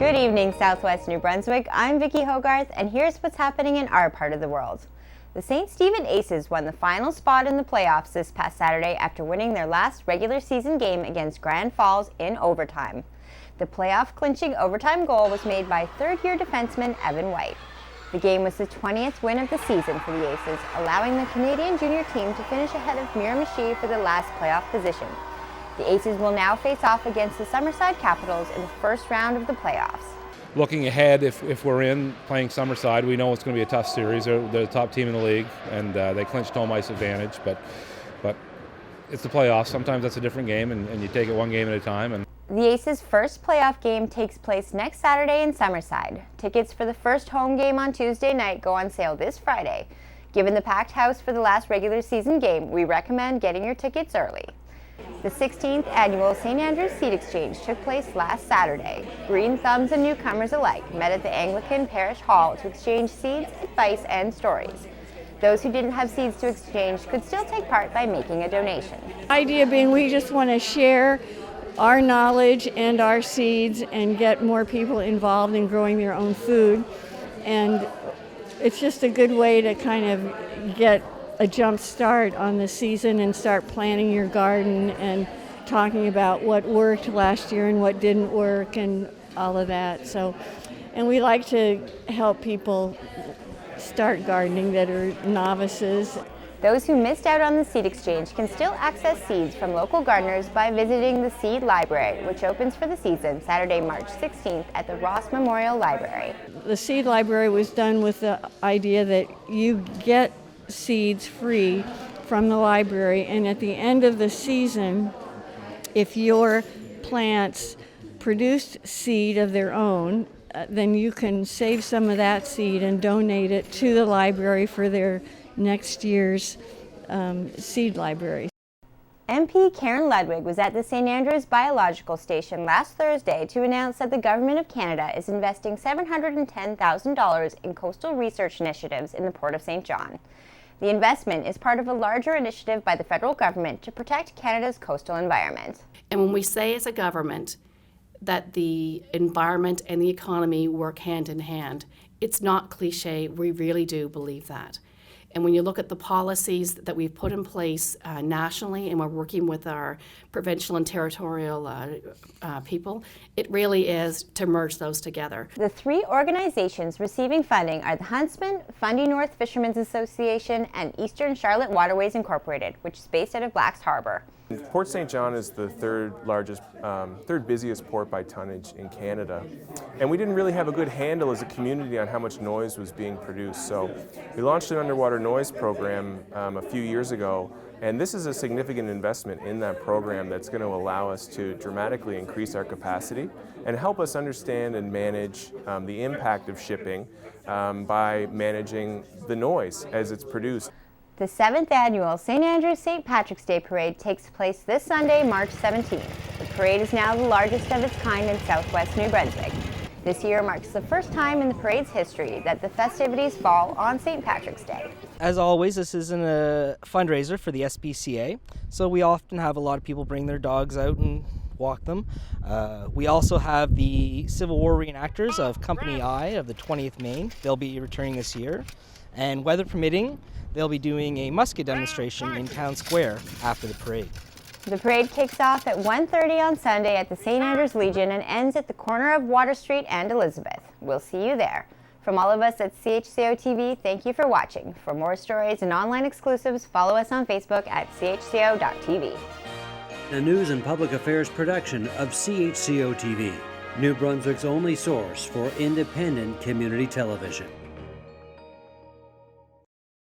Good evening, Southwest New Brunswick. I'm Vicki Hogarth, and here's what's happening in our part of the world. The St. Stephen Aces won the final spot in the playoffs this past Saturday after winning their last regular season game against Grand Falls in overtime. The playoff-clinching overtime goal was made by third-year defenseman Evan White. The game was the 20th win of the season for the Aces, allowing the Canadian junior team to finish ahead of Miramichi for the last playoff position. The Aces will now face off against the Summerside Capitals in the first round of the playoffs. Looking ahead, if we're in playing Summerside, we know it's going to be a tough series. They're the top team in the league, and they clinched home ice advantage. But it's the playoffs. Sometimes that's a different game, and you take it one game at a time. And the Aces' first playoff game takes place next Saturday in Summerside. Tickets for the first home game on Tuesday night go on sale this Friday. Given the packed house for the last regular season game, we recommend getting your tickets early. The 16th annual St. Andrew's Seed Exchange took place last Saturday. Green thumbs and newcomers alike met at the Anglican Parish Hall to exchange seeds, advice, and stories. Those who didn't have seeds to exchange could still take part by making a donation. The idea being we just want to share our knowledge and our seeds and get more people involved in growing their own food. And it's just a good way to kind of get a jump start on the season and start planning your garden and talking about what worked last year and what didn't work and all of that. So, and we like to help people start gardening that are novices. Those who missed out on the seed exchange can still access seeds from local gardeners by visiting the Seed Library, which opens for the season Saturday, March 16th at the Ross Memorial Library. The Seed Library was done with the idea that you get seeds free from the library, and at the end of the season, if your plants produced seed of their own, then you can save some of that seed and donate it to the library for their next year's seed library. MP Karen Ludwig was at the St. Andrews Biological Station last Thursday to announce that the Government of Canada is investing $710,000 in coastal research initiatives in the Port of St. John. The investment is part of a larger initiative by the federal government to protect Canada's coastal environment. And when we say as a government that the environment and the economy work hand in hand, it's not cliche. We really do believe that. And when you look at the policies that we've put in place nationally, and we're working with our provincial and territorial people, it really is to merge those together. The three organizations receiving funding are the Huntsman, Fundy North Fishermen's Association, and Eastern Charlotte Waterways Incorporated, which is based out of Black's Harbour. Port St. John is the third busiest port by tonnage in Canada. And we didn't really have a good handle as a community on how much noise was being produced. So we launched an underwater noise program a few years ago, and this is a significant investment in that program that's going to allow us to dramatically increase our capacity and help us understand and manage the impact of shipping by managing the noise as it's produced. The 7th annual St. Andrew's St. Patrick's Day Parade takes place this Sunday, March 17th. The parade is now the largest of its kind in Southwest New Brunswick. This year marks the first time in the parade's history that the festivities fall on St. Patrick's Day. As always, this isn't a fundraiser for the SPCA, so we often have a lot of people bring their dogs out and walk them. We also have the Civil War reenactors of Company I of the 20th Maine. They'll be returning this year, and weather permitting, they'll be doing a musket demonstration in Town Square after the parade. The parade kicks off at 1:30 on Sunday at the St. Andrews Legion and ends at the corner of Water Street and Elizabeth. We'll see you there. From all of us at CHCO-TV, thank you for watching. For more stories and online exclusives, follow us on Facebook at CHCO.TV. A news and public affairs production of CHCO-TV, New Brunswick's only source for independent community television.